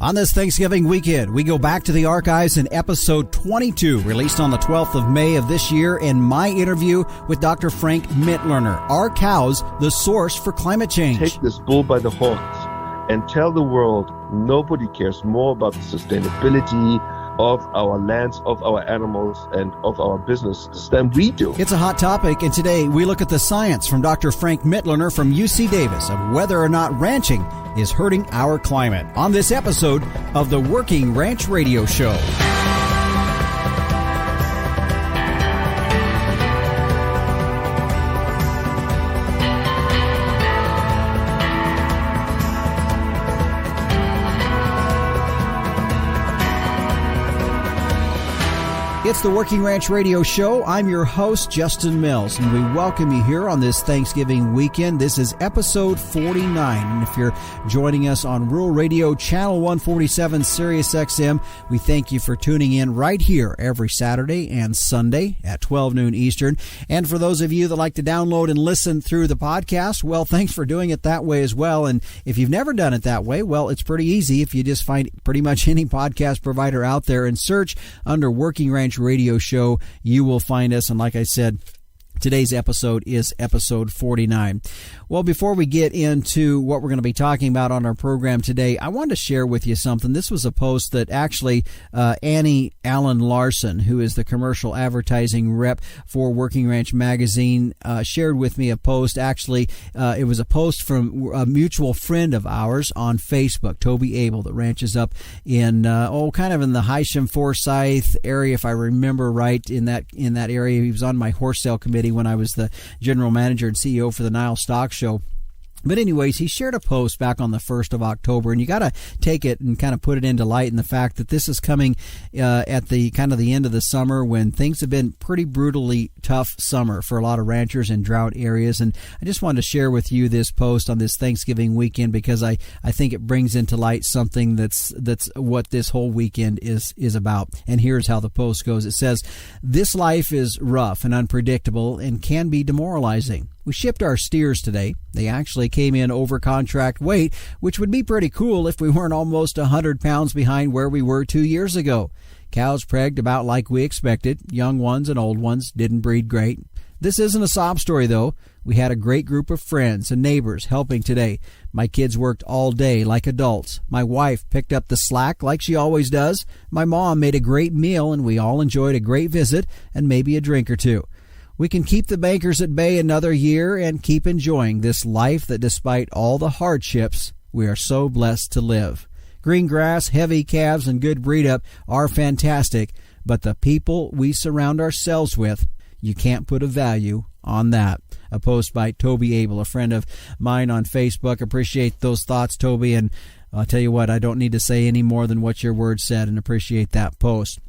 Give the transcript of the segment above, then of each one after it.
On this Thanksgiving weekend, we go back to the archives in episode 22, released on the 12th of May of this year, and my interview with Dr. Frank Mitloehner. Are cows the source for climate change? Take this bull by the horns and tell the world nobody cares more about the sustainability of our lands, of our animals, and of our businesses than we do. It's a hot topic, and today we look at the science from Dr. Frank Mitloehner from UC Davis of whether or not ranching is hurting our climate on this episode of the Working Ranch Radio Show. It's the Working Ranch Radio Show. I'm your host, Justin Mills, and we welcome you here on this Thanksgiving weekend. This is episode 49, and if you're joining us on Rural Radio, Channel 147, Sirius XM, we thank you for tuning in right here every Saturday and Sunday at 12 noon Eastern. And for those of you that like to download and listen through the podcast, well, thanks for doing it that way as well. And if you've never done it that way, well, it's pretty easy. If you just find pretty much any podcast provider out there and search under Working Ranch Radio Show, you will find us. And like I said, today's episode is episode 49. Well, before we get into what we're going to be talking about on our program today, I wanted to share with you something. This was a post that actually Annie Allen Larson, who is the commercial advertising rep for Working Ranch Magazine, shared with me a post. Actually, it was a post from a mutual friend of ours on Facebook, Toby Abel, that ranches up in, kind of in the Hysham Forsyth area, if I remember right, in that area. He was on my horse sale committee when I was the general manager and CEO for the Nile Stock Show. But anyways, he shared a post back on the 1st of October, and you got to take it and kind of put it into light in the fact that this is coming at the kind of the end of the summer when things have been pretty brutally tough summer for a lot of ranchers in drought areas. And I just wanted to share with you this post on this Thanksgiving weekend because I think it brings into light something that's what this whole weekend is about. And here's how the post goes. It says, "This life is rough and unpredictable and can be demoralizing. We shipped our steers today. They actually came in over contract weight, which would be pretty cool if we weren't almost 100 pounds behind where we were 2 years ago. Cows pregged about like we expected. Young ones and old ones didn't breed great. This isn't a sob story, though. We had a great group of friends and neighbors helping today. My kids worked all day like adults. My wife picked up the slack like she always does. My mom made a great meal, and we all enjoyed a great visit and maybe a drink or two. We can keep the bankers at bay another year and keep enjoying this life that despite all the hardships, we are so blessed to live. Green grass, heavy calves, and good breed up are fantastic, but the people we surround ourselves with, you can't put a value on that." A post by Toby Abel, a friend of mine on Facebook. Appreciate those thoughts, Toby, and I'll tell you what, I don't need to say any more than what your words said, and appreciate that post.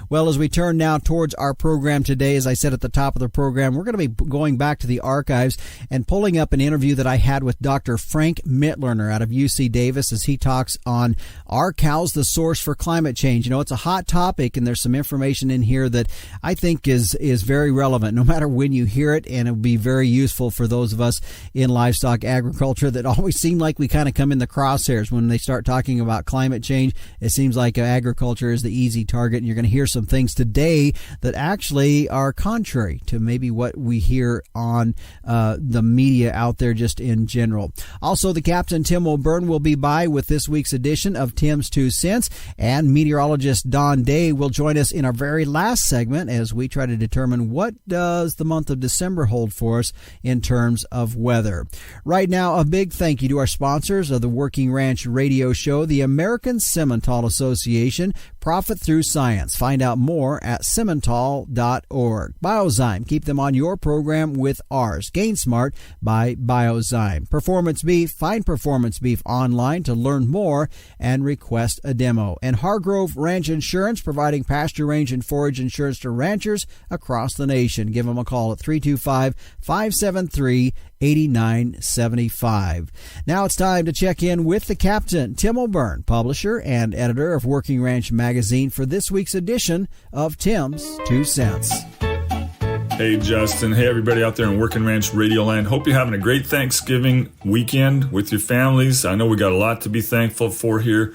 Well, as we turn now towards our program today, as I said at the top of the program, we're going to be going back to the archives and pulling up an interview that I had with Dr. Frank Mitloehner out of UC Davis as he talks on Are Cows the Source for Climate Change? You know, it's a hot topic, and there's some information in here that I think is very relevant no matter when you hear it, and it will be very useful for those of us in livestock agriculture that always seem like we kind of come in the crosshairs when they start talking about climate change. It seems like agriculture is the easy target, and you're going to hear some things today that actually are contrary to maybe what we hear on the media out there just in general. Also, the Captain Tim O'Byrne will be by with this week's edition of Tim's 2 Cents, and meteorologist Don Day will join us in our very last segment as we try to determine what does the month of December hold for us in terms of weather. Right now, a big thank you to our sponsors of the Working Ranch Radio Show, the American Simmental Association, Profit Through Science. Find out more at simmental.org. Biozyme, keep them on your program with ours. Gain Smart by Biozyme. Performance Beef, find Performance Beef online to learn more and request a demo. And Hargrove Ranch Insurance, providing pasture, range, and forage insurance to ranchers across the nation. Give them a call at 325-573-8975. Now it's time to check in with the Captain, Tim O'Byrne, publisher and editor of Working Ranch Magazine, for this week's edition of Tim's 2 Cents. Hey, Justin. Hey, everybody out there in Working Ranch Radio Land. Hope you're having a great Thanksgiving weekend with your families. I know we got a lot to be thankful for here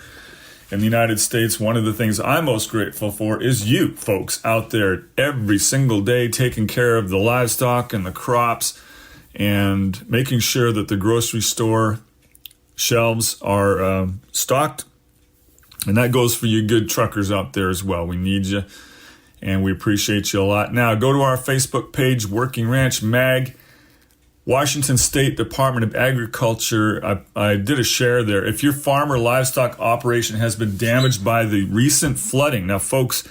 in the United States, one of the things I'm most grateful for is you folks out there every single day taking care of the livestock and the crops and making sure that the grocery store shelves are stocked. And that goes for you good truckers out there as well. We need you, and we appreciate you a lot. Now, go to our Facebook page, Working Ranch Mag. Washington State Department of Agriculture, I did a share there. If your farm or livestock operation has been damaged by the recent flooding, now folks,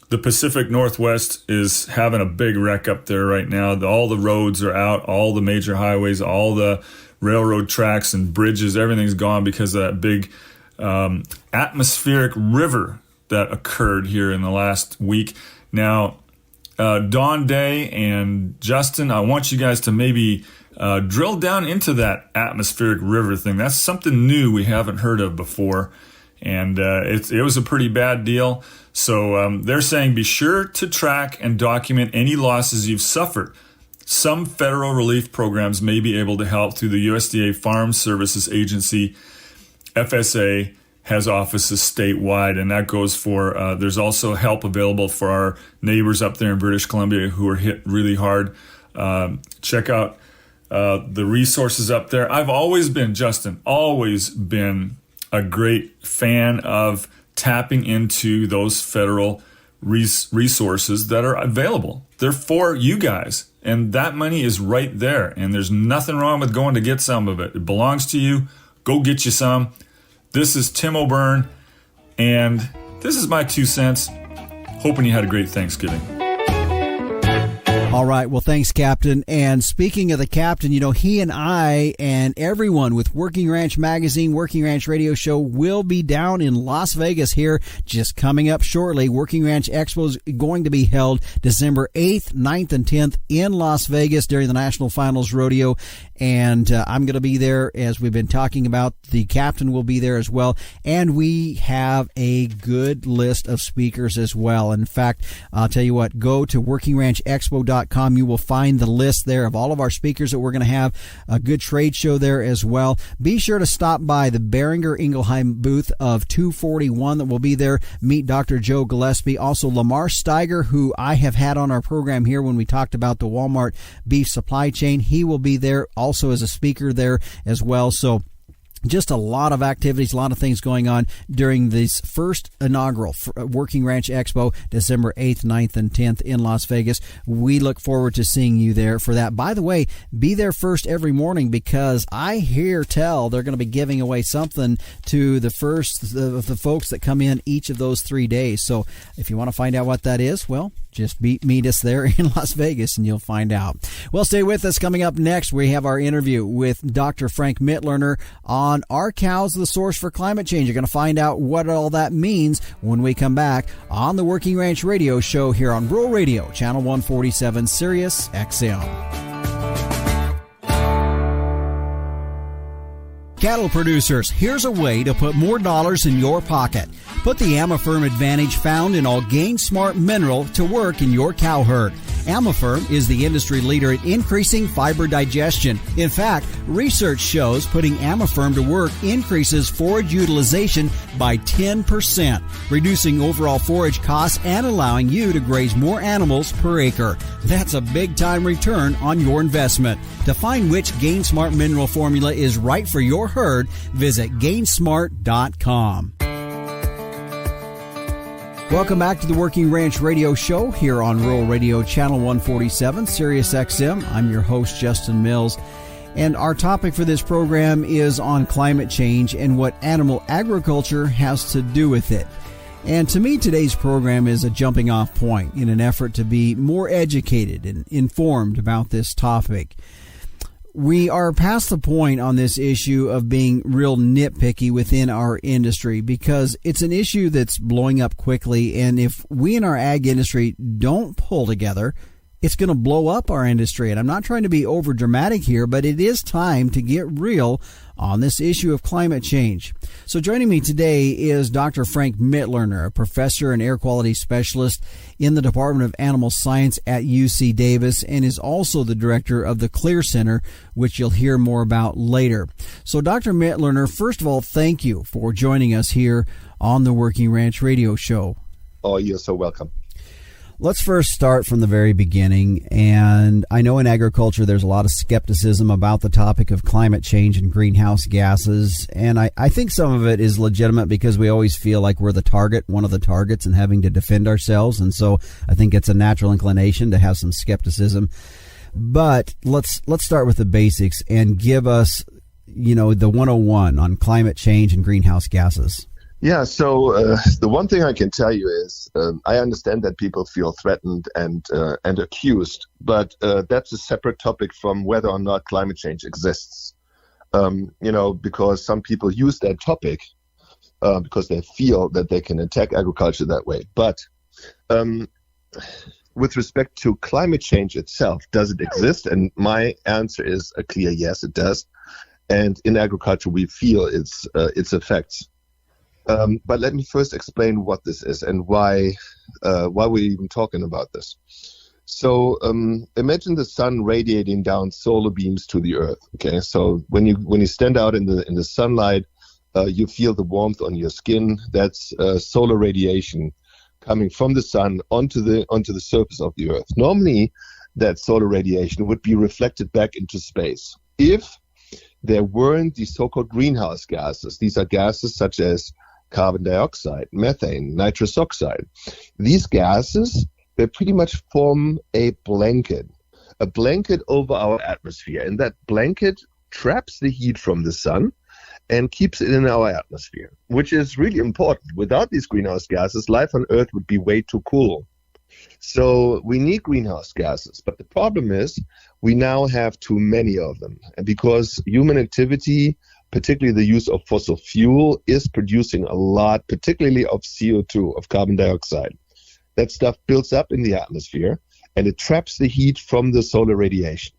the Pacific Northwest is having a big wreck up there right now. All the roads are out, all the major highways, all the railroad tracks and bridges, everything's gone because of that big atmospheric river that occurred here in the last week. Now, Don Day and Justin, I want you guys to maybe drill down into that atmospheric river thing. That's something new we haven't heard of before, and it was a pretty bad deal. So they're saying be sure to track and document any losses you've suffered. Some federal relief programs may be able to help through the USDA Farm Services Agency. FSA has offices statewide, and that goes for, there's also help available for our neighbors up there in British Columbia who are hit really hard. Check out the resources up there. I've always been, Justin, always been a great fan of tapping into those federal resources that are available. They're for you guys, and that money is right there, and there's nothing wrong with going to get some of it. It belongs to you. Go get you some. This is Tim O'Byrne, and this is my 2 cents. Hoping you had a great Thanksgiving. All right. Well, thanks, Captain. And speaking of the Captain, he and I and everyone with Working Ranch Magazine, Working Ranch Radio Show will be down in Las Vegas here just coming up shortly. Working Ranch Expo is going to be held December 8th, 9th, and 10th in Las Vegas during the National Finals Rodeo. And I'm going to be there, as we've been talking about. The Captain will be there as well. And we have a good list of speakers as well. In fact, I'll tell you what, go to workingranchexpo.com. You will find the list there of all of our speakers that we're going to have. A good trade show there as well. Be sure to stop by the Beringer Ingelheim booth of 241 that will be there. Meet Dr. Joe Gillespie. Also, Lamar Steiger, who I have had on our program here when we talked about the Walmart beef supply chain. He will be there also as a speaker there as well. So just a lot of activities, a lot of things going on during this first inaugural Working Ranch Expo, December 8th, 9th, and 10th in Las Vegas. We look forward to seeing you there for that. By the way, be there first every morning, because I hear tell they're going to be giving away something to the first of the folks that come in each of those 3 days. So if you want to find out what that is, well, just meet us there in Las Vegas and you'll find out. Well, stay with us. Coming up next, we have our interview with Dr. Frank Mitloehner on Are Cows the Source for Climate Change? You're going to find out what all that means when we come back on the Working Ranch Radio Show here on Rural Radio, Channel 147, Sirius XM. Cattle producers, here's a way to put more dollars in your pocket. Put the Amifirm Advantage found in Gain Smart Mineral to work in your cow herd. Amifirm is the industry leader at increasing fiber digestion. In fact, research shows putting Amifirm to work increases forage utilization by 10%, reducing overall forage costs and allowing you to graze more animals per acre. That's a big-time return on your investment. To find which Gain Smart Mineral formula is right for your herd, visit gainsmart.com. Welcome back to the Working Ranch Radio Show here on Rural Radio Channel 147, Sirius XM. I'm your host, Justin Mills. And our topic for this program is on climate change and what animal agriculture has to do with it. And to me, today's program is a jumping off point in an effort to be more educated and informed about this topic. We are past the point on this issue of being real nitpicky within our industry, because it's an issue that's blowing up quickly. And if we in our ag industry don't pull together, it's going to blow up our industry. And I'm not trying to be over dramatic here, but it is time to get real on this issue of climate change. So joining me today is Dr. Frank Mitloehner, a professor and air quality specialist in the Department of Animal Science at UC Davis, and is also the director of the Clear Center, which you'll hear more about later. So Dr. Mitloehner, first of all, thank you for joining us here on the Working Ranch Radio Show. Oh, you're so welcome. Let's first start from the very beginning. And I know in agriculture there's a lot of skepticism about the topic of climate change and greenhouse gases. And I think some of it is legitimate because we always feel like we're the target, one of the targets, and having to defend ourselves. And so I think it's a natural inclination to have some skepticism. But let's start with the basics and give us, the 101 on climate change and greenhouse gases. Yeah, so the one thing I can tell you is I understand that people feel threatened and accused, but that's a separate topic from whether or not climate change exists. Because some people use that topic because they feel that they can attack agriculture that way. But with respect to climate change itself, does it exist? And my answer is a clear yes, it does. And in agriculture, we feel its effects. But let me first explain what this is and why we're even talking about this. So imagine the sun radiating down solar beams to the earth. Okay, so when you stand out in the sunlight, you feel the warmth on your skin. That's solar radiation coming from the sun onto the surface of the earth. Normally, that solar radiation would be reflected back into space if there weren't these so-called greenhouse gases. These are gases such as carbon dioxide, methane, nitrous oxide. These gases, they pretty much form a blanket over our atmosphere. And that blanket traps the heat from the sun and keeps it in our atmosphere, which is really important. Without these greenhouse gases, life on Earth would be way too cool. So we need greenhouse gases. But the problem is we now have too many of them. And because human activity, particularly the use of fossil fuel, is producing a lot, particularly of CO2, of carbon dioxide. That stuff builds up in the atmosphere, and it traps the heat from the solar radiation.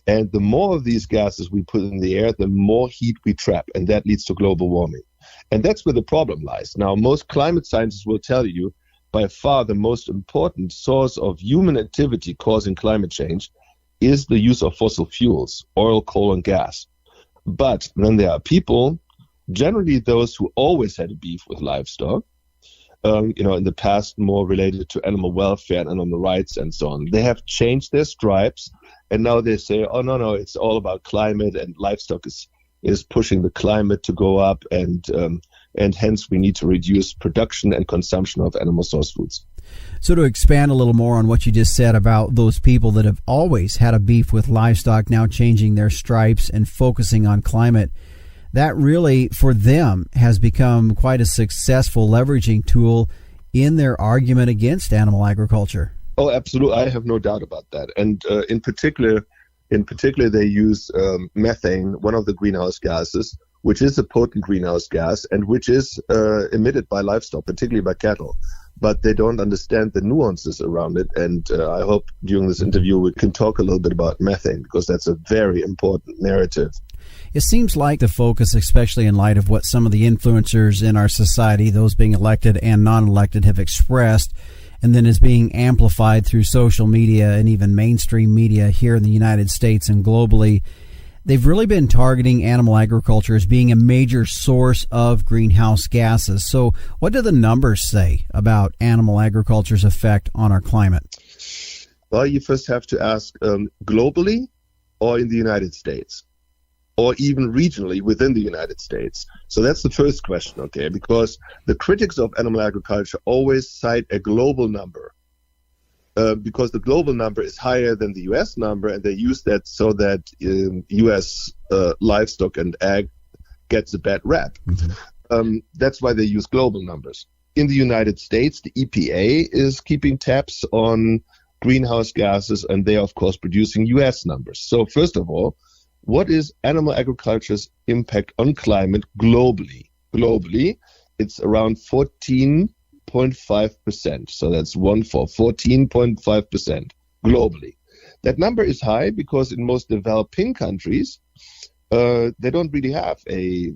And the more of these gases we put in the air, the more heat we trap, and that leads to global warming. And that's where the problem lies. Now, most climate scientists will tell you, by far the most important source of human activity causing climate change is the use of fossil fuels, oil, coal, and gas. But then there are people, generally those who always had a beef with livestock, in the past more related to animal welfare and animal rights and so on. They have changed their stripes, and now they say, oh, no, it's all about climate, and livestock is pushing the climate to go up, and hence we need to reduce production and consumption of animal source foods. So to expand a little more on what you just said about those people that have always had a beef with livestock now changing their stripes and focusing on climate, that really, for them, has become quite a successful leveraging tool in their argument against animal agriculture. Oh, absolutely. I have no doubt about that. And in particular, they use methane, one of the greenhouse gases, which is a potent greenhouse gas and which is emitted by livestock, particularly by cattle. But they don't understand the nuances around it. And I hope during this interview we can talk a little bit about methane, because that's a very important narrative. It seems like the focus, especially in light of what some of the influencers in our society, those being elected and non-elected, have expressed, and then is being amplified through social media and even mainstream media here in the United States and globally, they've really been targeting animal agriculture as being a major source of greenhouse gases. So what do the numbers say about animal agriculture's effect on our climate? Well, you first have to ask globally or in the United States, or even regionally within the United States. So that's the first question, okay? Because the critics of animal agriculture always cite a global number. Because the global number is higher than the U.S. number, and they use that so that U.S. livestock and ag gets a bad rap. Mm-hmm. That's why they use global numbers. In the United States, the EPA is keeping tabs on greenhouse gases, and they are, of course, producing U.S. numbers. So first of all, what is animal agriculture's impact on climate globally? Globally, it's around 14.5%. So that's 14.5% globally. That number is high because in most developing countries, they don't really have a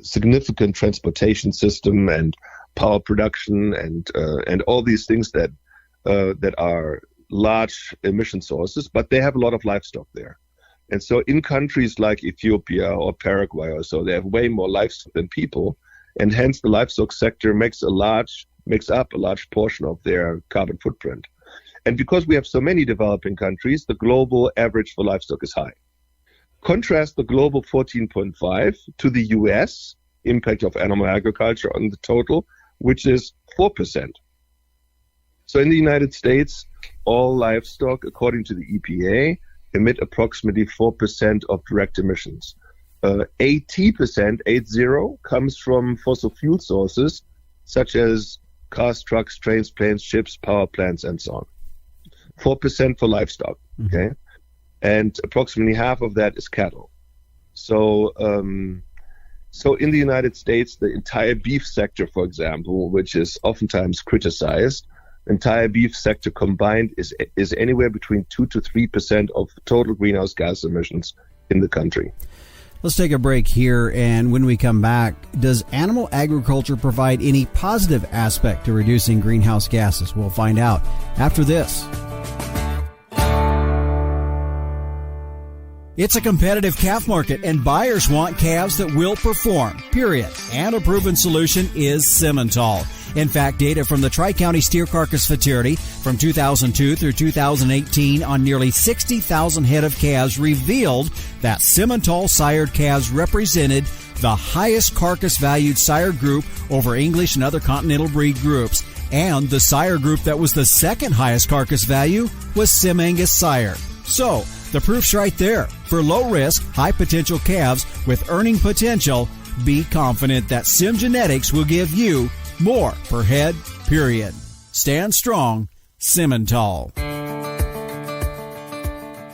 significant transportation system and power production and all these things that are large emission sources, but they have a lot of livestock there. And so in countries like Ethiopia or Paraguay or so, they have way more livestock than people. and hence the livestock sector makes up a large portion of their carbon footprint. And because we have so many developing countries, the global average for livestock is high. Contrast the global 14.5 to the US impact of animal agriculture on the total, which is 4%. So in the United States, all livestock, according to the EPA, emit approximately 4% of direct emissions. 80%, 80, comes from fossil fuel sources, such as cars, trucks, trains, planes, ships, power plants, and so on. 4% for livestock, okay? And approximately half of that is cattle. So in the United States, the entire beef sector, for example, which is oftentimes criticized, the entire beef sector combined is anywhere between 2 to 3% of total greenhouse gas emissions in the country. Let's take a break here, and when we come back, does animal agriculture provide any positive aspect to reducing greenhouse gases? We'll find out after this. It's a competitive calf market, and buyers want calves that will perform, period. And a proven solution is Simmental. In fact, data from the Tri-County Steer Carcass Futurity from 2002 through 2018 on nearly 60,000 head of calves revealed that Simmental sired calves represented the highest carcass-valued sire group over English and other continental breed groups. And the sire group that was the second highest carcass value was Sim Angus sire. So, the proof's right there. For low-risk, high-potential calves with earning potential, be confident that Sim Genetics will give you more per head, period. Stand strong, Simmental.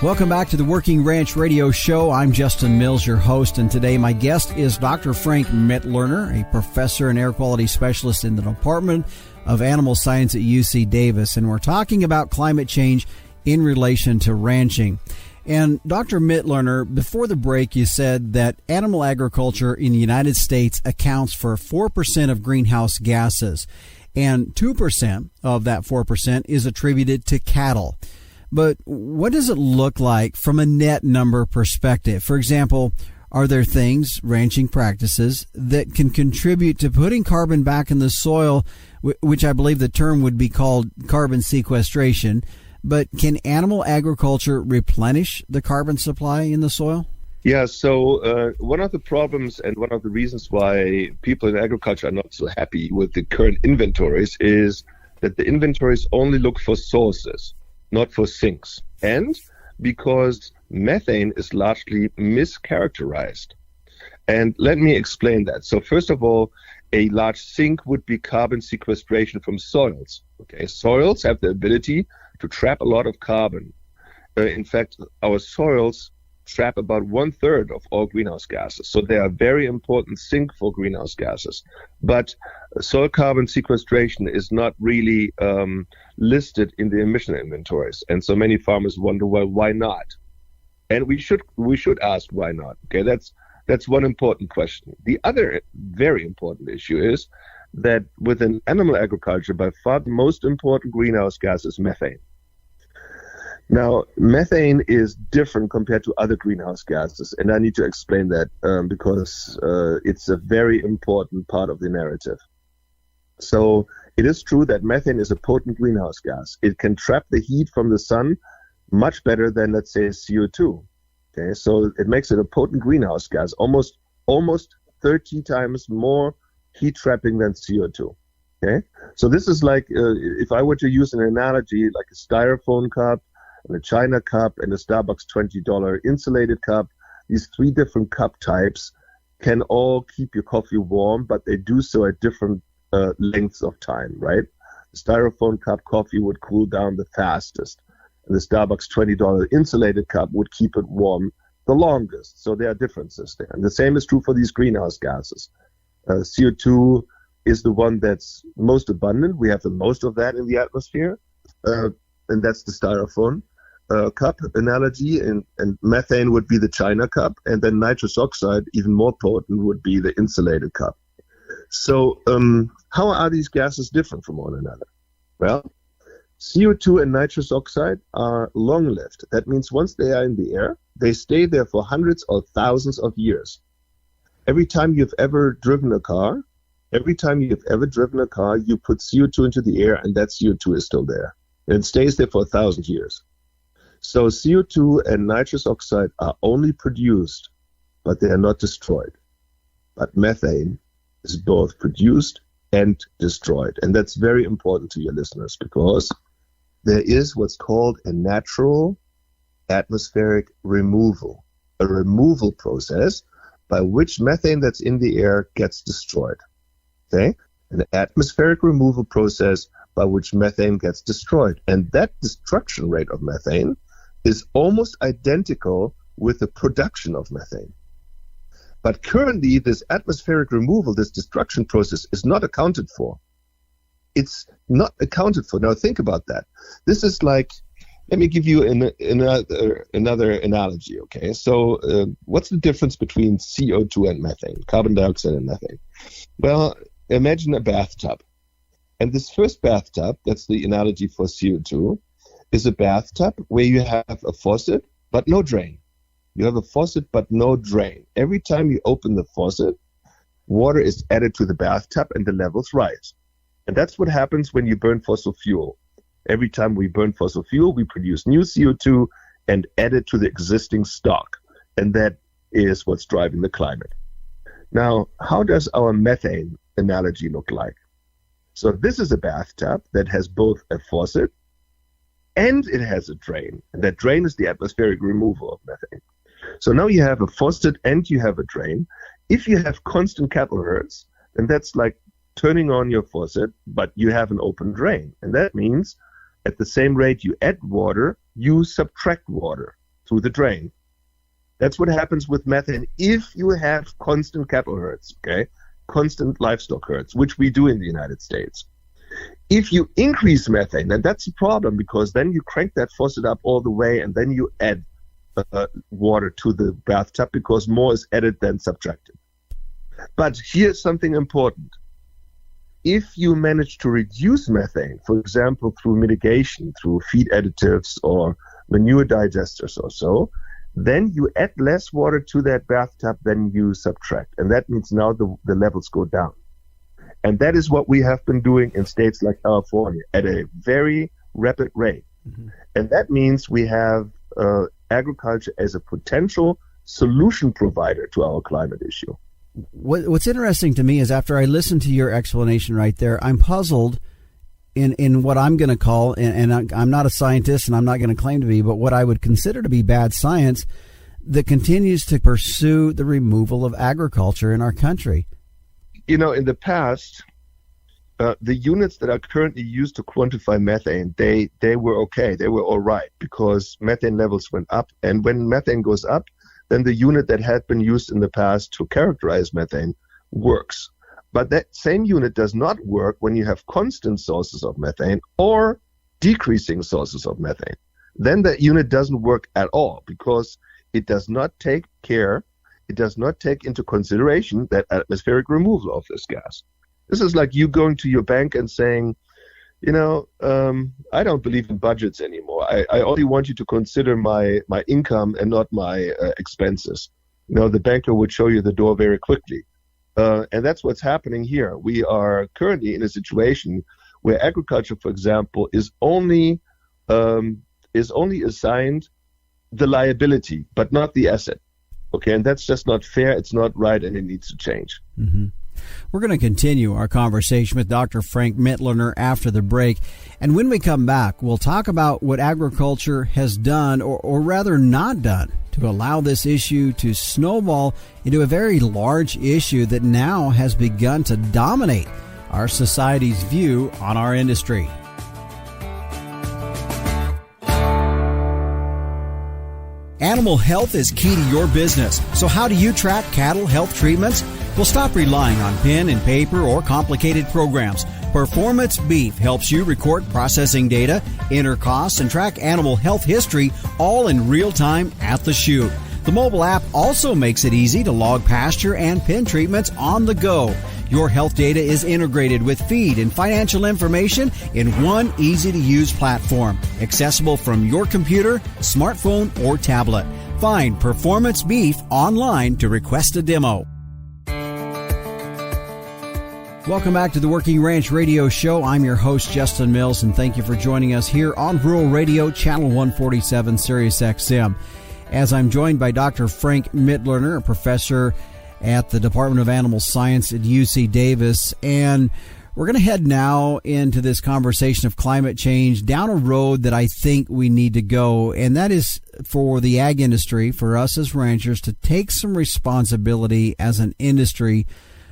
Welcome back to the Working Ranch Radio Show. I'm Justin Mills, your host, and today my guest is Dr. Frank Mitloehner, a professor and air quality specialist in the Department of Animal Science at UC Davis, and we're talking about climate change in relation to ranching. And Dr. Mitloehner, before the break, you said that animal agriculture in the United States accounts for 4% of greenhouse gases, and 2% of that 4% is attributed to cattle. But what does it look like from a net number perspective? For example, are there things, ranching practices, that can contribute to putting carbon back in the soil, which I believe the term would be called carbon sequestration? But can animal agriculture replenish the carbon supply in the soil? Yeah, so one of the problems and one of the reasons why people in agriculture are not so happy with the current inventories is that the inventories only look for sources, not for sinks. And because methane is largely mischaracterized. And let me explain that. So first of all, a large sink would be carbon sequestration from soils. Okay, soils have the ability to trap a lot of carbon. In fact, our soils trap about 1/3 of all greenhouse gases. So they are a very important sink for greenhouse gases. But soil carbon sequestration is not really listed in the emission inventories. And so many farmers wonder, well, why not? And we should ask why not. Okay, that's one important question. The other very important issue is that within animal agriculture, by far the most important greenhouse gas is methane. Now, methane is different compared to other greenhouse gases, and I need to explain that because it's a very important part of the narrative. So it is true that methane is a potent greenhouse gas. It can trap the heat from the sun much better than, let's say, CO2. Okay, so it makes it a potent greenhouse gas, almost 30 times more heat trapping than CO2. Okay, so this is like if I were to use an analogy, like a styrofoam cup, and a China cup, and a Starbucks $20 insulated cup. These three different cup types can all keep your coffee warm, but they do so at different lengths of time, right? The Styrofoam cup coffee would cool down the fastest, and the Starbucks $20 insulated cup would keep it warm the longest. So there are differences there. And the same is true for these greenhouse gases. CO2 is the one that's most abundant. We have the most of that in the atmosphere, and that's the Styrofoam cup analogy, and methane would be the China cup, and then nitrous oxide, even more potent, would be the insulated cup. So how are these gases different from one another? Well, CO2 and nitrous oxide are long-lived. That means once they are in the air, they stay there for hundreds or thousands of years. Every time you've ever driven a car, you know that the CO2 Every time you've ever driven a car, you put CO2 into the air, and that CO2 is still there. And it stays there for 1,000 years. So CO2 and nitrous oxide are only produced, but they are not destroyed. But methane is both produced and destroyed. And that's very important to your listeners, because there is what's called a natural atmospheric removal, a removal process by which methane that's in the air gets destroyed. Okay? An atmospheric removal process by which methane gets destroyed. And that destruction rate of methane is almost identical with the production of methane. But currently, this atmospheric removal, this destruction process, is not accounted for. It's not accounted for. Now, think about that. This is like, let me give you another analogy, okay? So what's the difference between CO2 and methane, carbon dioxide and methane? Well, imagine a bathtub. And this first bathtub, that's the analogy for CO2, is a bathtub where you have a faucet but no drain. You have a faucet but no drain. Every time you open the faucet, water is added to the bathtub and the levels rise. And that's what happens when you burn fossil fuel. Every time we burn fossil fuel, we produce new CO2 and add it to the existing stock. And that is what's driving the climate. Now, how does our methane analogy look like? So this is a bathtub that has both a faucet and it has a drain. And that drain is the atmospheric removal of methane. So now you have a faucet and you have a drain. If you have constant cattle herds, then that's like turning on your faucet, but you have an open drain. And that means at the same rate you add water, you subtract water through the drain. That's what happens with methane if you have constant cattle herds, okay? Constant livestock herds, which we do in the United States. If you increase methane, then that's a problem, because then you crank that faucet up all the way and then you add water to the bathtub, because more is added than subtracted. But here's something important. If you manage to reduce methane, for example, through mitigation, through feed additives or manure digesters or so, then you add less water to that bathtub than you subtract. And that means now the levels go down. And that is what we have been doing in states like California at a very rapid rate. Mm-hmm. And that means we have agriculture as a potential solution provider to our climate issue. What's interesting to me is after I listen to your explanation right there, I'm puzzled in what I'm going to call, and I'm not a scientist and I'm not going to claim to be, but what I would consider to be bad science that continues to pursue the removal of agriculture in our country. You know, in the past, the units that are currently used to quantify methane, they were okay. They were all right because methane levels went up. And when methane goes up, then the unit that had been used in the past to characterize methane works. But that same unit does not work when you have constant sources of methane or decreasing sources of methane. Then that unit doesn't work at all because it does not take care, it does not take into consideration that atmospheric removal of this gas. This is like you going to your bank and saying, you know, I don't believe in budgets anymore. I only want you to consider my income and not my expenses. You know, the banker would show you the door very quickly. And that's what's happening here. We are currently in a situation where agriculture, for example, is only assigned the liability, but not the asset. Okay, and that's just not fair. It's not right, and it needs to change. Mm-hmm. We're going to continue our conversation with Dr. Frank Mitloehner after the break. And when we come back, we'll talk about what agriculture has done, or rather not done, to allow this issue to snowball into a very large issue that now has begun to dominate our society's view on our industry. Animal health is key to your business. So how do you track cattle health treatments? Well, stop relying on pen and paper or complicated programs. Performance Beef helps you record processing data, enter costs, and track animal health history all in real time at the chute. The mobile app also makes it easy to log pasture and pen treatments on the go. Your health data is integrated with feed and financial information in one easy-to-use platform, accessible from your computer, smartphone, or tablet. Find Performance Beef online to request a demo. Welcome back to the Working Ranch Radio Show. I'm your host, Justin Mills, and thank you for joining us here on Rural Radio, Channel 147, Sirius XM. As I'm joined by Dr. Frank Mitloehner, a professor at the Department of Animal Science at UC Davis, and we're going to head now into this conversation of climate change down a road that I think we need to go, and that is for the ag industry, for us as ranchers, to take some responsibility as an industry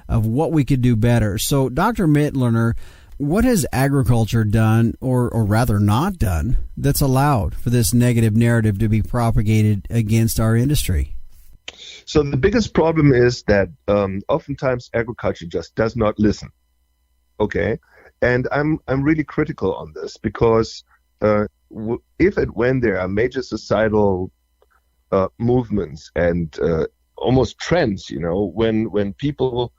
of what we could do better. So, Dr. Mitloehner, what has agriculture done, or rather not done, that's allowed for this negative narrative to be propagated against our industry? So the biggest problem is that oftentimes agriculture just does not listen. Okay, and I'm really critical on this because if and when there are major societal movements and almost trends, when people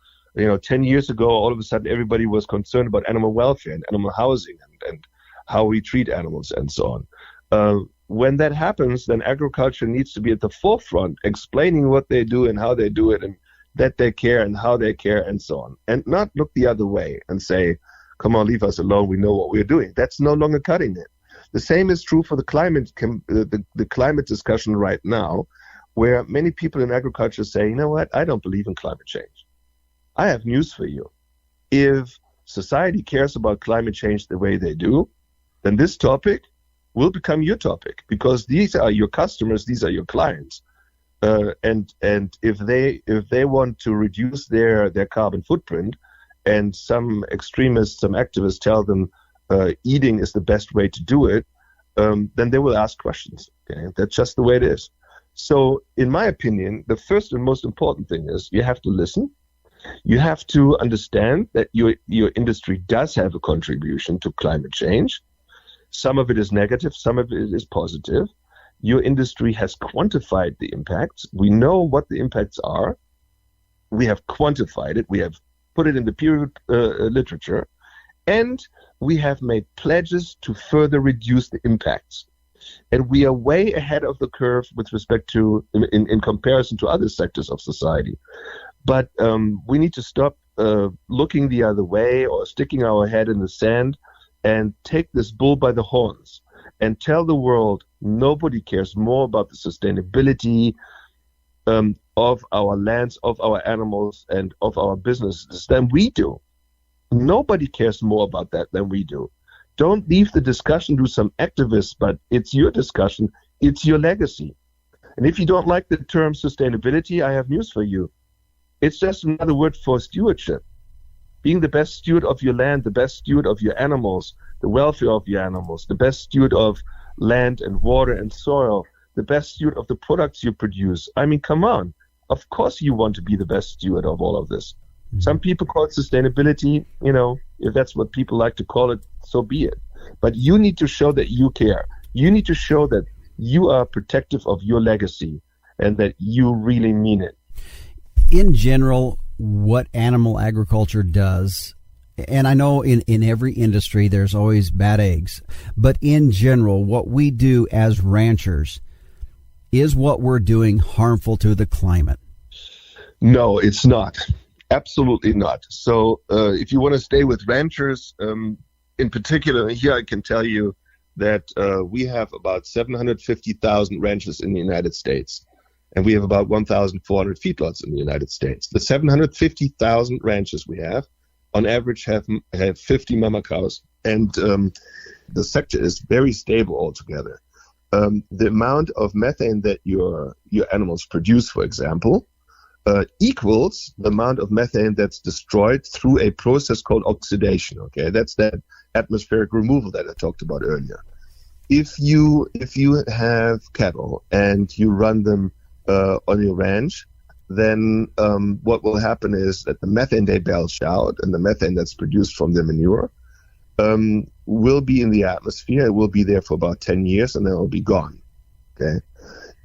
10 years ago, all of a sudden, everybody was concerned about animal welfare and animal housing and how we treat animals and so on. When that happens, then agriculture needs to be at the forefront, explaining what they do and how they do it and that they care and how they care and so on. And not look the other way and say, come on, leave us alone, we know what we're doing. That's no longer cutting it. The same is true for the climate discussion right now, where many people in agriculture say, you know what, I don't believe in climate change. I have news for you. If society cares about climate change the way they do, then this topic will become your topic because these are your customers, these are your clients. And if they want to reduce their carbon footprint, and some extremists, some activists tell them eating is the best way to do it, then they will ask questions. Okay? That's just the way it is. So in my opinion, the first and most important thing is you have to listen. You have to understand that your industry does have a contribution to climate change. Some of it is negative, some of it is positive. Your industry has quantified the impacts. We know what the impacts are. We have quantified it. We have put it in the peer literature. And we have made pledges to further reduce the impacts. And we are way ahead of the curve with respect to, in comparison to other sectors of society. But we need to stop looking the other way or sticking our head in the sand and take this bull by the horns and tell the world nobody cares more about the sustainability of our lands, of our animals, and of our businesses than we do. Nobody cares more about that than we do. Don't leave the discussion to some activists, but it's your discussion, it's your legacy. And if you don't like the term sustainability, I have news for you. It's just another word for stewardship. Being the best steward of your land, the best steward of your animals, the welfare of your animals, the best steward of land and water and soil, the best steward of the products you produce. I mean, come on. Of course you want to be the best steward of all of this. Mm-hmm. Some people call it sustainability. If that's what people like to call it, so be it. But you need to show that you care. You need to show that you are protective of your legacy and that you really mean it. In general, what animal agriculture does, and I know in every industry there's always bad eggs, but in general, what we do as ranchers, is what we're doing harmful to the climate? No, it's not. Absolutely not. So if you want to stay with ranchers, in particular, here I can tell you that we have about 750,000 ranches in the United States. And we have about 1,400 feedlots in the United States. The 750,000 ranches we have, on average, have 50 mama cows. And the sector is very stable altogether. The amount of methane that your animals produce, for example, equals the amount of methane that's destroyed through a process called oxidation. Okay, that's that atmospheric removal that I talked about earlier. If you have cattle and you run them on your ranch, then what will happen is that the methane they belch out and the methane that's produced from the manure will be in the atmosphere. It will be there for about 10 years and then it will be gone. Okay,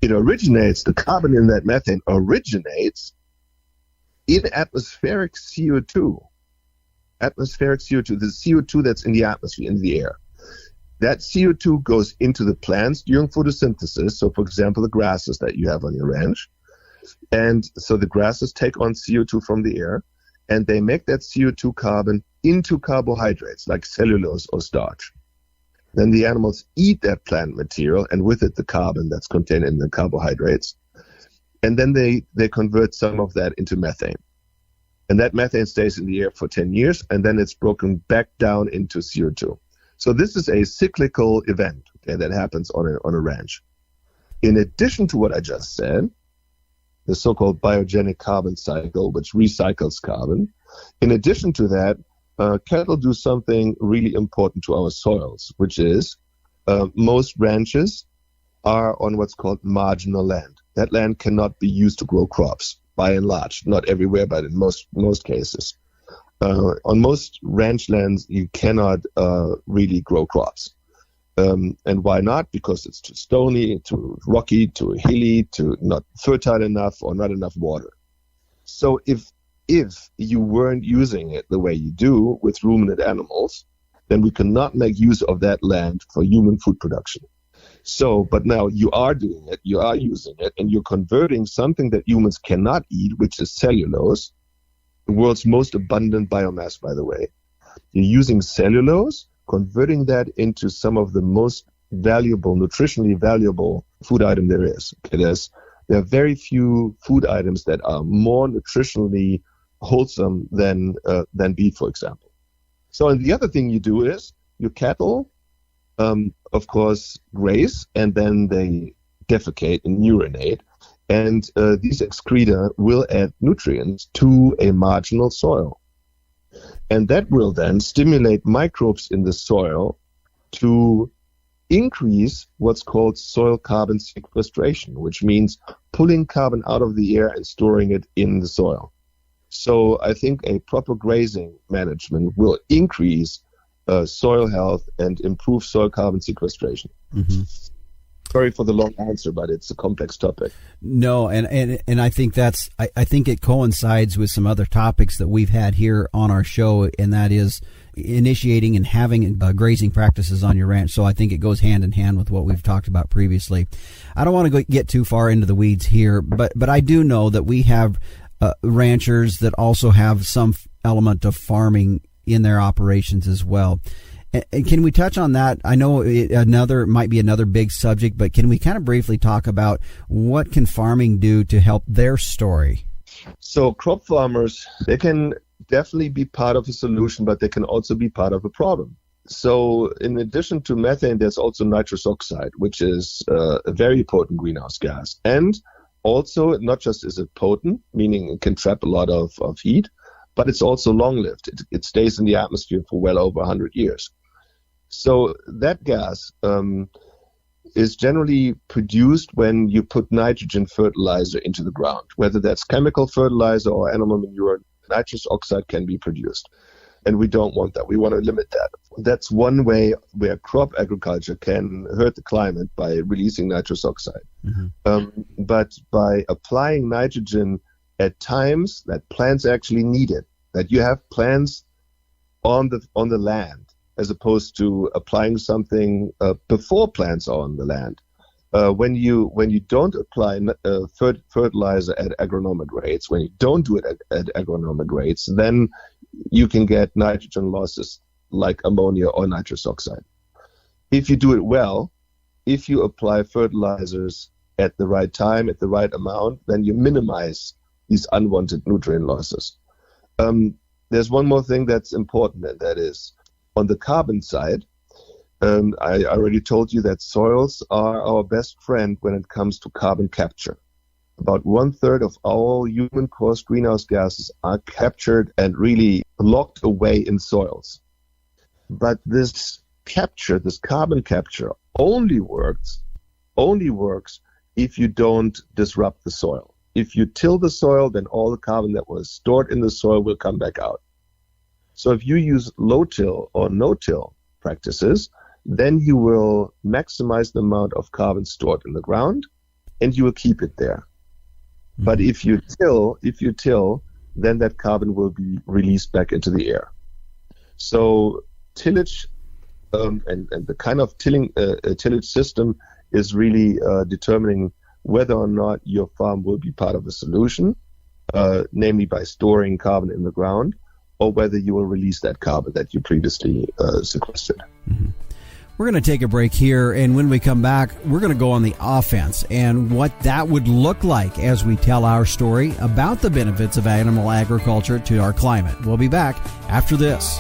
the carbon in that methane originates in atmospheric CO2. Atmospheric CO2, the CO2 that's in the atmosphere, in the air. That CO2 goes into the plants during photosynthesis. So, for example, the grasses that you have on your ranch. And so the grasses take on CO2 from the air. and they make that CO2 carbon into carbohydrates like cellulose or starch. Then the animals eat that plant material, and with it the carbon that's contained in the carbohydrates. And then they convert some of that into methane. And that methane stays in the air for 10 years, and then it's broken back down into CO2. So this is a cyclical event that happens on a ranch. In addition to what I just said, the so-called biogenic carbon cycle, which recycles carbon, in addition to that, cattle do something really important to our soils, which is most ranches are on what's called marginal land. That land cannot be used to grow crops, by and large. Not everywhere, but in most cases. On most ranch lands, you cannot really grow crops. And why not? Because it's too stony, too rocky, too hilly, too not fertile enough, or not enough water. So if you weren't using it the way you do with ruminant animals, then we cannot make use of that land for human food production. So, but now you are doing it, you are using it, and you're converting something that humans cannot eat, which is cellulose, the world's most abundant biomass, by the way. You're using cellulose, converting that into some of the most valuable, nutritionally valuable food item there is. There are very few food items that are more nutritionally wholesome than beef, for example. So, and the other thing you do is your cattle, of course, graze, and then they defecate and urinate, and these excreta will add nutrients to a marginal soil. And that will then stimulate microbes in the soil to increase what's called soil carbon sequestration, which means pulling carbon out of the air and storing it in the soil. So I think a proper grazing management will increase soil health and improve soil carbon sequestration. Mm-hmm. Sorry for the long answer, but it's a complex topic. No, and I think I think it coincides with some other topics that we've had here on our show, and that is initiating and having grazing practices on your ranch. So I think it goes hand in hand with what we've talked about previously. I don't want to get too far into the weeds here, but I do know that we have ranchers that also have some element of farming in their operations as well. And can we touch on that? I know might be another big subject, but can we kind of briefly talk about what can farming do to help their story? So crop farmers, they can definitely be part of a solution, but they can also be part of a problem. So in addition to methane, there's also nitrous oxide, which is a very potent greenhouse gas. And also, not just is it potent, meaning it can trap a lot of heat, but it's also long-lived. It stays in the atmosphere for well over 100 years. So that gas is generally produced when you put nitrogen fertilizer into the ground. Whether that's chemical fertilizer or animal manure, nitrous oxide can be produced. And we don't want that. We want to limit that. That's one way where crop agriculture can hurt the climate by releasing nitrous oxide. Mm-hmm. But by applying nitrogen at times that plants actually need it, that you have plants on the land, as opposed to applying something before plants are on the land. When you don't apply fertilizer at agronomic rates, when you don't do it at agronomic rates, then you can get nitrogen losses like ammonia or nitrous oxide. If you do it well, if you apply fertilizers at the right time, at the right amount, then you minimize these unwanted nutrient losses. There's one more thing that's important, and that is on the carbon side. I already told you that soils are our best friend when it comes to carbon capture. About 1/3 of all human-caused greenhouse gases are captured and really locked away in soils. But this carbon capture, only works if you don't disrupt the soil. If you till the soil, then all the carbon that was stored in the soil will come back out. So if you use low-till or no-till practices, then you will maximize the amount of carbon stored in the ground, and you will keep it there. Mm-hmm. But if you till, then that carbon will be released back into the air. So tillage and the kind of tillage system is really determining whether or not your farm will be part of a solution. namely by storing carbon in the ground, or whether you will release that carbon that you previously sequestered. Mm-hmm. We're going to take a break here, and when we come back, we're going to go on the offense and what that would look like as we tell our story about the benefits of animal agriculture to our climate. We'll be back after this.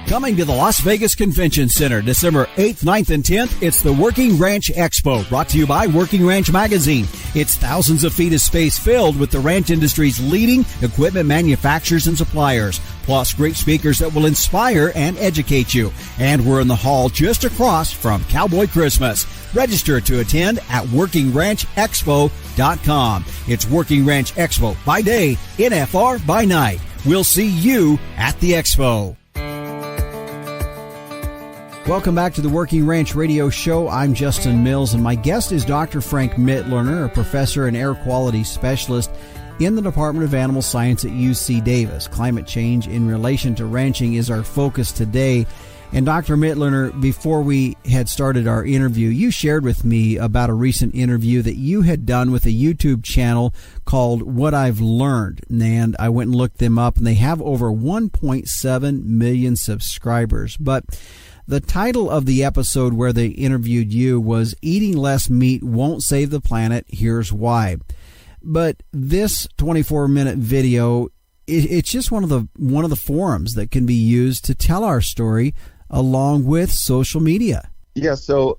Coming to the Las Vegas Convention Center, December 8th, 9th, and 10th, it's the Working Ranch Expo, brought to you by Working Ranch Magazine. It's thousands of feet of space filled with the ranch industry's leading equipment manufacturers and suppliers, plus great speakers that will inspire and educate you. And we're in the hall just across from Cowboy Christmas. Register to attend at WorkingRanchExpo.com. It's Working Ranch Expo by day, NFR by night. We'll see you at the Expo. Welcome back to the Working Ranch Radio Show. I'm Justin Mills, and my guest is Dr. Frank Mitloehner, a professor and air quality specialist in the Department of Animal Science at UC Davis. Climate change in relation to ranching is our focus today. And Dr. Mitloehner, before we had started our interview, you shared with me about a recent interview that you had done with a YouTube channel called What I've Learned. And I went and looked them up, and they have over 1.7 million subscribers. But the title of the episode where they interviewed you was Eating Less Meat Won't Save the Planet, Here's Why. But this 24-minute video, it's just one of the forums that can be used to tell our story along with social media. Yeah, so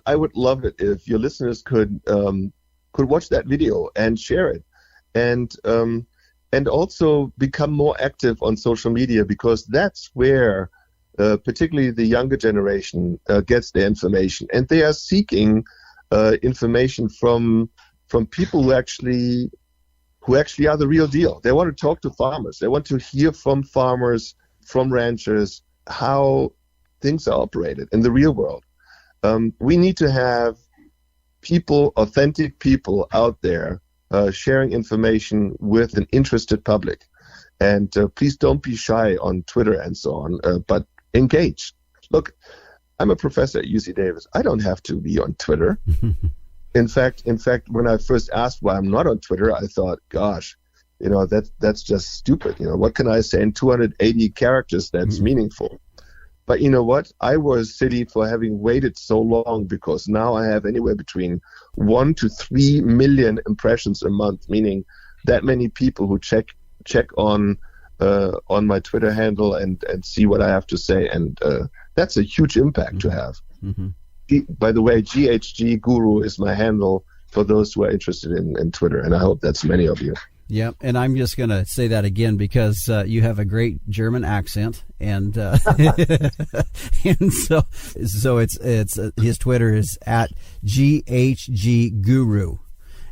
I would love it if your listeners could watch that video and share it, and also become more active on social media, because that's where particularly the younger generation gets their information, and they are seeking information from people who actually are the real deal. They want to talk to farmers. They want to hear from farmers, from ranchers, how things are operated in the real world. We need to have people, authentic people out there sharing information with an interested public. And please don't be shy on Twitter and so on, but engage. Look, I'm a professor at UC Davis. I don't have to be on Twitter. In fact, when I first asked why I'm not on Twitter, I thought, gosh, that's just stupid. What can I say in 280 characters that's meaningful? But you know what? I was silly for having waited so long, because now I have anywhere between 1 to 3 million impressions a month, meaning that many people who check on my Twitter handle and see what I have to say, and that's a huge impact to have. Mm-hmm. By the way, GHG Guru is my handle for those who are interested in Twitter, and I hope that's many of you. Yeah, and I'm just going to say that again because you have a great German accent, and and so it's his Twitter is at GHG Guru.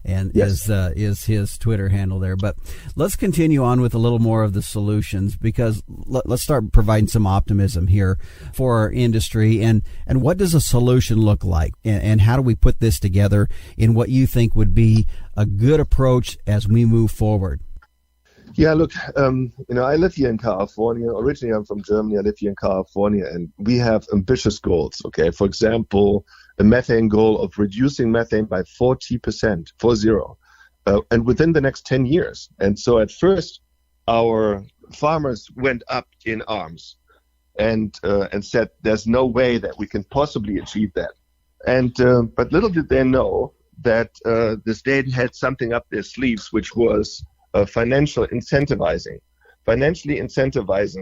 And yes, is his Twitter handle there. But let's continue on with a little more of the solutions, because let's start providing some optimism here for our industry. And what does a solution look like? And how do we put this together in what you think would be a good approach as we move forward? Yeah, look, I live here in California. Originally, I'm from Germany. I live here in California, and we have ambitious goals. Okay, for example, a methane goal of reducing methane by 40%, 40, and within the next 10 years. And so at first, our farmers went up in arms and said, "There's no way that we can possibly achieve that." And but little did they know that the state had something up their sleeves, which was financially incentivizing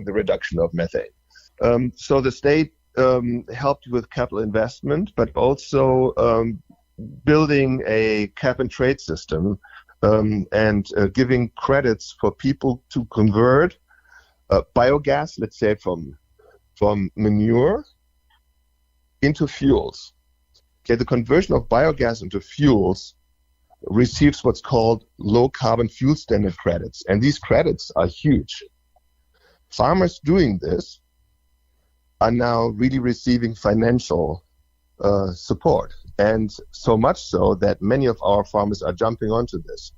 the reduction of methane. So the state helped with capital investment, but also building a cap and trade system and giving credits for people to convert biogas, let's say from manure, into fuels. Okay, the conversion of biogas into fuels receives what's called low carbon fuel standard credits, and these credits are huge. Farmers doing this are now really receiving financial support, and so much so that many of our farmers are jumping onto this.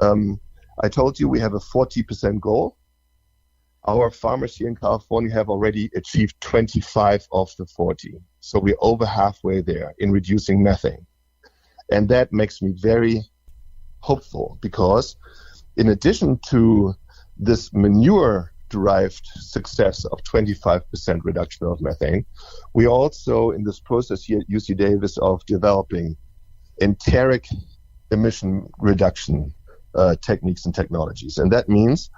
I told you we have a 40% goal. Our farmers here in California have already achieved 25 of the 40, so we're over halfway there in reducing methane. And that makes me very hopeful, because in addition to this manure-derived success of 25% reduction of methane, we also in this process here at UC Davis of developing enteric emission reduction techniques and technologies. And that means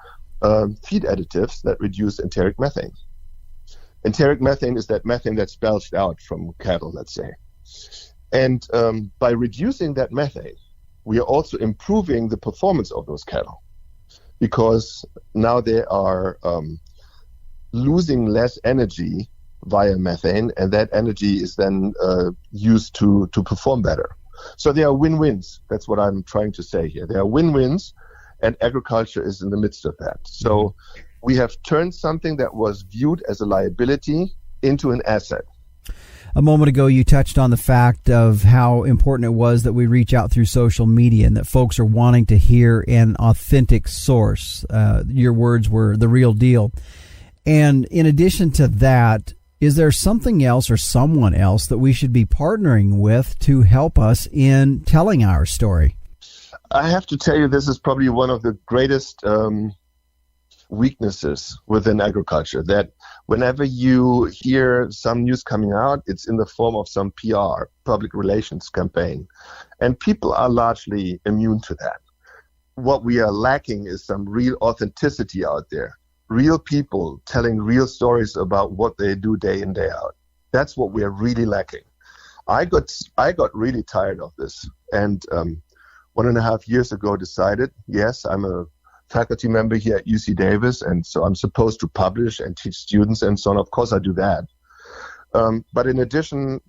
feed additives that reduce enteric methane. Enteric methane is that methane that's belched out from cattle, let's say. And by reducing that methane, we are also improving the performance of those cattle, because now they are losing less energy via methane, and that energy is then used to perform better. So there are win-wins. That's what I'm trying to say here. There are win-wins, and agriculture is in the midst of that. So we have turned something that was viewed as a liability into an asset. A moment ago, you touched on the fact of how important it was that we reach out through social media and that folks are wanting to hear an authentic source. Your words were the real deal. And in addition to that, is there something else or someone else that we should be partnering with to help us in telling our story? I have to tell you, this is probably one of the greatest weaknesses within agriculture, that whenever you hear some news coming out, it's in the form of some PR, public relations campaign. And people are largely immune to that. What we are lacking is some real authenticity out there. Real people telling real stories about what they do day in, day out. That's what we are really lacking. I got really tired of this, and 1.5 years ago decided, yes, I'm a faculty member here at UC Davis, and so I'm supposed to publish and teach students and so on. Of course I do that. But in addition,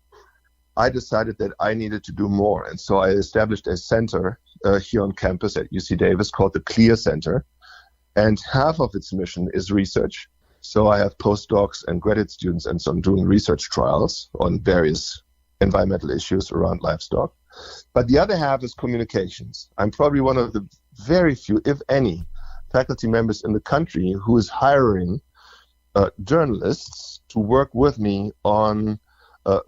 I decided that I needed to do more, and so I established a center here on campus at UC Davis called the CLEAR Center. And half of its mission is research. So I have postdocs and graduate students and so I'm doing research trials on various environmental issues around livestock. But the other half is communications. I'm probably one of the very few, if any, faculty members in the country who is hiring journalists to work with me on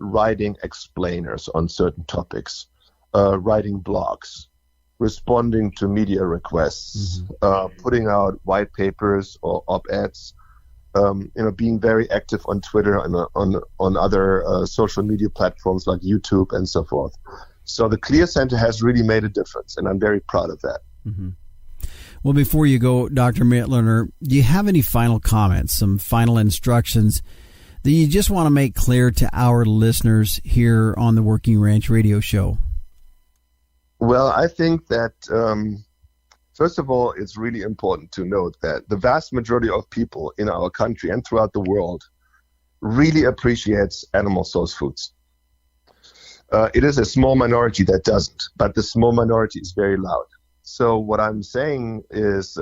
writing explainers on certain topics, writing blogs, responding to media requests, putting out white papers or op-eds, being very active on Twitter and on other social media platforms like YouTube and so forth. So the CLEAR Center has really made a difference, and I'm very proud of that. Mm-hmm. Well, before you go, Dr. Mitloehner, do you have any final comments, some final instructions that you just want to make clear to our listeners here on the Working Ranch Radio Show? Well, I think that, first of all, it's really important to note that the vast majority of people in our country and throughout the world really appreciates animal source foods. It is a small minority that doesn't, but the small minority is very loud. So what I'm saying is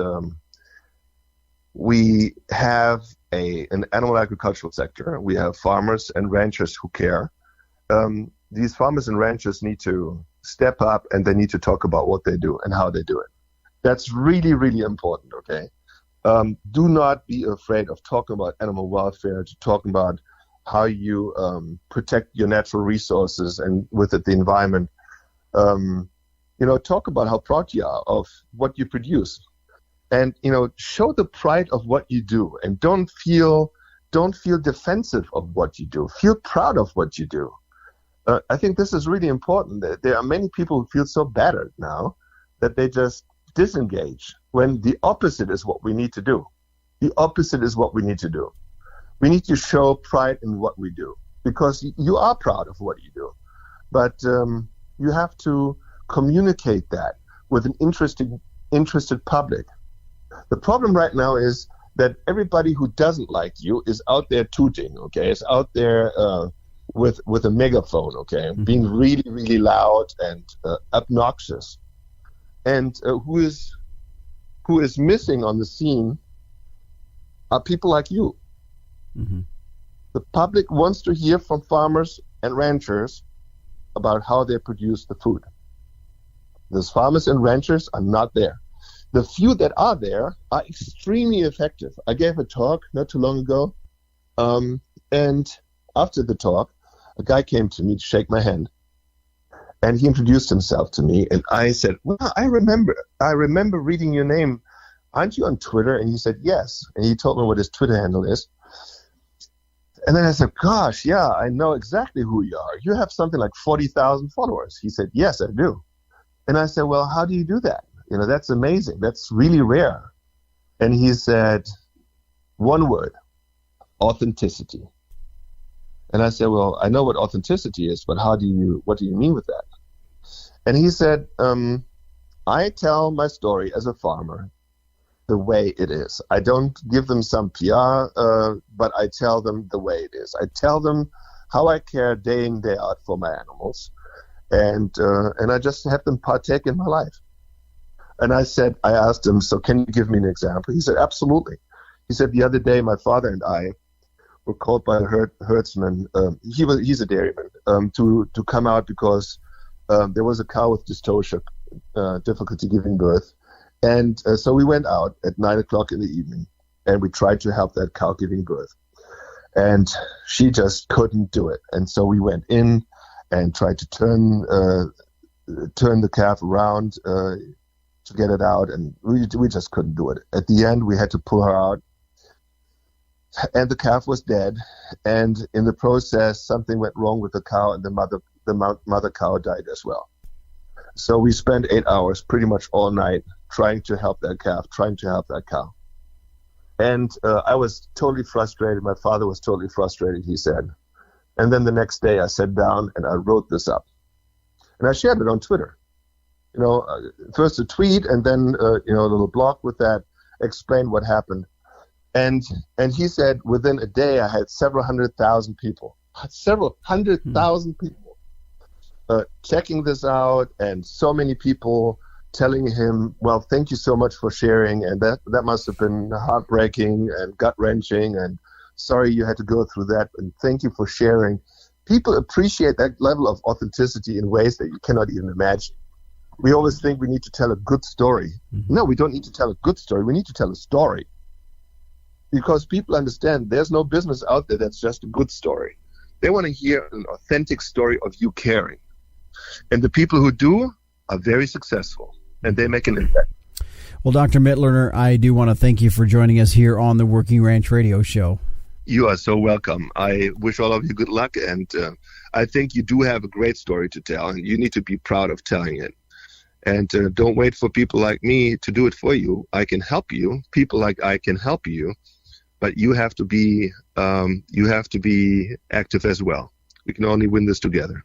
we have an animal agricultural sector. We have farmers and ranchers who care. These farmers and ranchers need to step up, and they need to talk about what they do and how they do it. That's really, really important, okay? Do not be afraid of talking about animal welfare, to talking about how you protect your natural resources and with it the environment. Talk about how proud you are of what you produce. And, show the pride of what you do, and don't feel defensive of what you do. Feel proud of what you do. I think this is really important. There are many people who feel so battered now that they just disengage, when the opposite is what we need to do. The opposite is what we need to do. We need to show pride in what we do, because you are proud of what you do. But you have to communicate that with an interested public. The problem right now is that everybody who doesn't like you is out there tooting, okay? Is out there with a megaphone, okay? Being really, really loud and obnoxious. And who is missing on the scene are people like you. Mm-hmm. The public wants to hear from farmers and ranchers about how they produce the food. Those farmers and ranchers are not there. The few that are there are extremely effective. I gave a talk not too long ago, and after the talk, a guy came to me to shake my hand. And he introduced himself to me, and I said, well, I remember reading your name. Aren't you on Twitter? And he said, yes. And he told me what his Twitter handle is. And then I said, gosh, yeah, I know exactly who you are. You have something like 40,000 followers. He said, yes, I do. And I said, well, how do you do that? That's amazing. That's really rare. And he said, one word, authenticity. And I said, well, I know what authenticity is, but what do you mean with that? And he said, I tell my story as a farmer the way it is. I don't give them some PR, but I tell them the way it is. I tell them how I care day in, day out for my animals, and I just have them partake in my life. And I asked him, so can you give me an example? He said, absolutely. He said, the other day, my father and I were called by a herdsman. He's a dairyman, to come out because there was a cow with dystocia, difficulty giving birth. And so we went out at 9 o'clock in the evening, and we tried to help that cow giving birth. And she just couldn't do it. And so we went in and tried to turn the calf around to get it out, and we just couldn't do it. At the end, we had to pull her out, and the calf was dead. And in the process, something went wrong with the cow, and the mother cow died as well. So we spent 8 hours, pretty much all night, trying to help that cow. And I was totally frustrated. My father was totally frustrated, he said. And then the next day I sat down and I wrote this up. And I shared it on Twitter. First a tweet and then a little blog with that, explained what happened. And he said within a day I had several hundred thousand people checking this out, and so many people telling him, well, thank you so much for sharing, and that must have been heartbreaking and gut-wrenching, and sorry you had to go through that, and thank you for sharing. People appreciate that level of authenticity in ways that you cannot even imagine. We always think we need to tell a good story. Mm-hmm. No, we don't need to tell a good story. We need to tell a story. Because people understand there's no business out there that's just a good story. They want to hear an authentic story of you caring. And the people who do are very successful, and they make an impact. Well, Dr. Mitloehner, I do want to thank you for joining us here on the Working Ranch Radio Show. You are so welcome. I wish all of you good luck, and I think you do have a great story to tell, and you need to be proud of telling it. And don't wait for people like me to do it for you. I can help you. People like I can help you, but you have to be active as well. We can only win this together.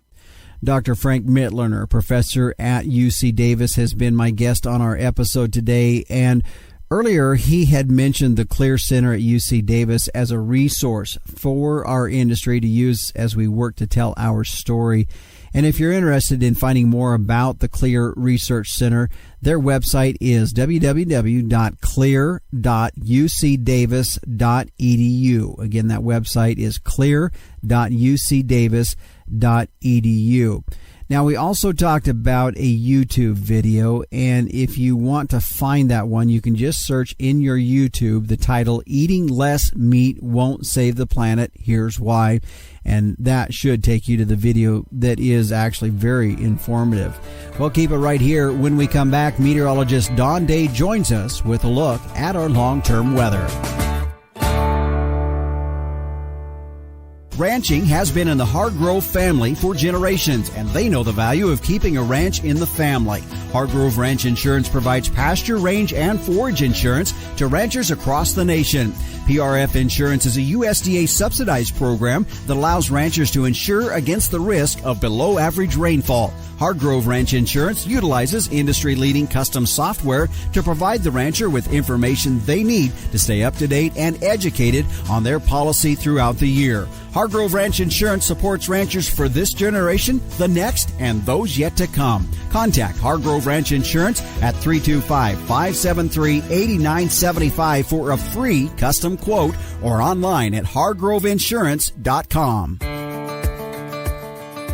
Dr. Frank Mitloehner, professor at UC Davis, has been my guest on our episode today. And earlier, he had mentioned the Clear Center at UC Davis as a resource for our industry to use as we work to tell our story. And if you're interested in finding more about the Clear Research Center, their website is www.clear.ucdavis.edu. Again, that website is clear.ucdavis.edu. Now, we also talked about a YouTube video, and if you want to find that one, you can just search in your YouTube the title, Eating Less Meat Won't Save the Planet, Here's Why, and that should take you to the video that is actually very informative. Well, keep it right here. When we come back, meteorologist Don Day joins us with a look at our long-term weather. Ranching has been in the Hargrove family for generations, and they know the value of keeping a ranch in the family. Hargrove Ranch Insurance provides pasture, range, and forage insurance to ranchers across the nation. PRF Insurance is a USDA subsidized program that allows ranchers to insure against the risk of below-average rainfall. Hargrove Ranch Insurance utilizes industry-leading custom software to provide the rancher with information they need to stay up to date and educated on their policy throughout the year. Hargrove Ranch Insurance supports ranchers for this generation, the next, and those yet to come. Contact Hargrove Ranch Insurance at 325-573-8975 for a free custom quote, or online at hargroveinsurance.com.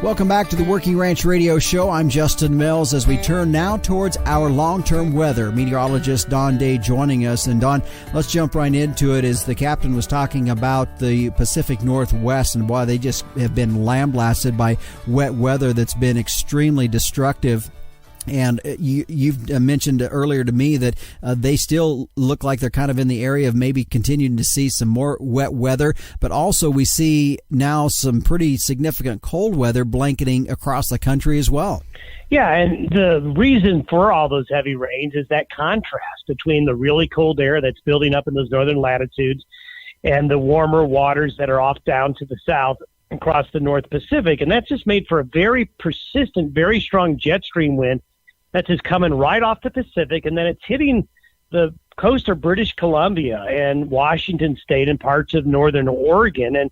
Welcome back to the Working Ranch Radio Show. I'm Justin Mills as we turn now towards our long-term weather. Meteorologist Don Day joining us. And Don, let's jump right into it as the captain was talking about the Pacific Northwest and why they just have been lambasted by wet weather that's been extremely destructive. And you've mentioned earlier to me that they still look like they're kind of in the area of maybe continuing to see some more wet weather, but also we see now some pretty significant cold weather blanketing across the country as well. Yeah, and the reason for all those heavy rains is that contrast between the really cold air that's building up in those northern latitudes and the warmer waters that are off down to the south across the North Pacific. And that's just made for a very persistent, very strong jet stream wind that's just coming right off the Pacific, and then it's hitting the coast of British Columbia and Washington State and parts of northern Oregon. And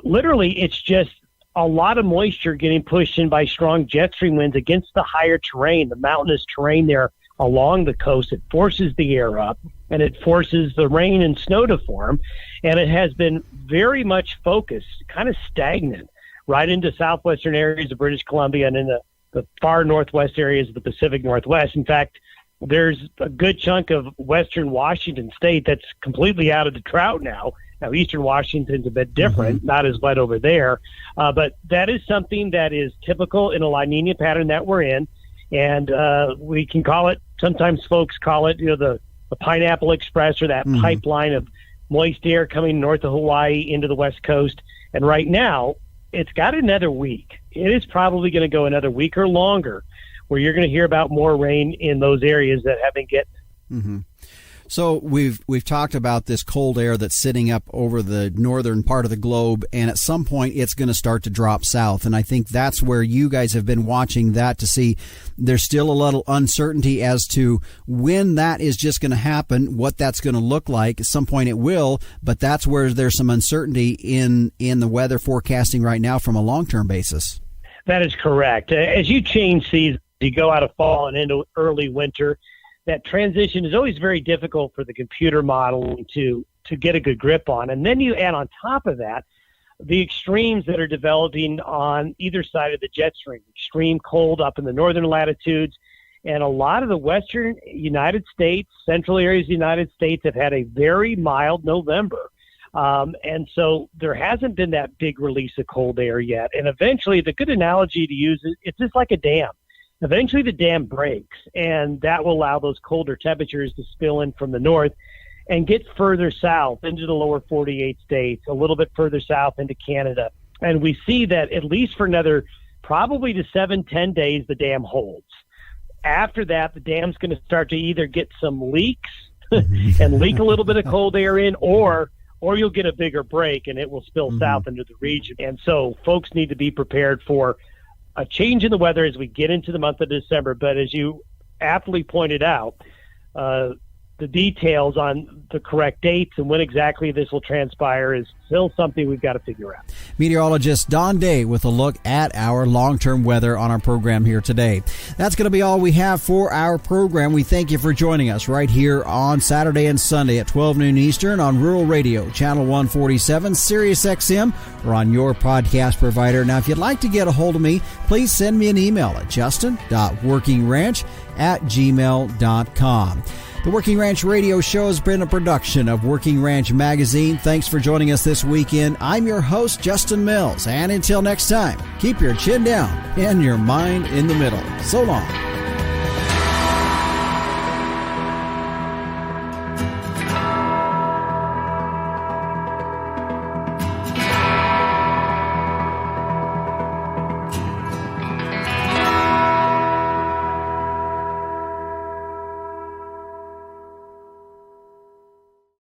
literally, it's just a lot of moisture getting pushed in by strong jet stream winds against the higher terrain, the mountainous terrain there along the coast. It forces the air up, and it forces the rain and snow to form. And it has been very much focused, kind of stagnant, right into southwestern areas of British Columbia and in the far northwest areas of the Pacific Northwest. In fact, there's a good chunk of western Washington State that's completely out of the drought now. Now, eastern Washington's a bit different, not as wet over there. But that is something that is typical in a La Nina pattern that we're in. And we can call it, sometimes folks call it, the Pineapple Express, or that pipeline of moist air coming north of Hawaii into the West Coast. And right now, it's got another week. It is probably going to go another week or longer where you're going to hear about more rain in those areas that have been getting. So we've talked about this cold air that's sitting up over the northern part of the globe, and at some point it's going to start to drop south. And I think that's where you guys have been watching that to see there's still a little uncertainty as to when that is just going to happen, what that's going to look like. At some point it will, but that's where there's some uncertainty in the weather forecasting right now from a long-term basis. That is correct. As you change seasons, you go out of fall and into early winter, that transition is always very difficult for the computer modeling to get a good grip on. And then you add on top of that the extremes that are developing on either side of the jet stream. Extreme cold up in the northern latitudes, and a lot of the western United States, central areas of the United States have had a very mild November. And so there hasn't been that big release of cold air yet. And eventually, the good analogy to use is it's just like a dam. Eventually the dam breaks, and that will allow those colder temperatures to spill in from the north and get further south into the lower 48 states, a little bit further south into Canada. And we see that at least for another probably to 7-10 days, the dam holds. After that, the dam's going to start to either get some leaks and leak a little bit of cold air in, or you'll get a bigger break and it will spill south into the region. And so folks need to be prepared for a change in the weather as we get into the month of December. But as you aptly pointed out, the details on the correct dates and when exactly this will transpire is still something we've got to figure out. Meteorologist Don Day with a look at our long-term weather on our program here today. That's going to be all we have for our program. We thank you for joining us right here on Saturday and Sunday at 12 noon Eastern on Rural Radio, Channel 147, Sirius XM, or on your podcast provider. Now, if you'd like to get a hold of me, please send me an email at justin.workingranch@gmail.com. The Working Ranch Radio Show has been a production of Working Ranch Magazine. Thanks for joining us this weekend. I'm your host, Justin Mills. And until next time, keep your chin down and your mind in the middle. So long.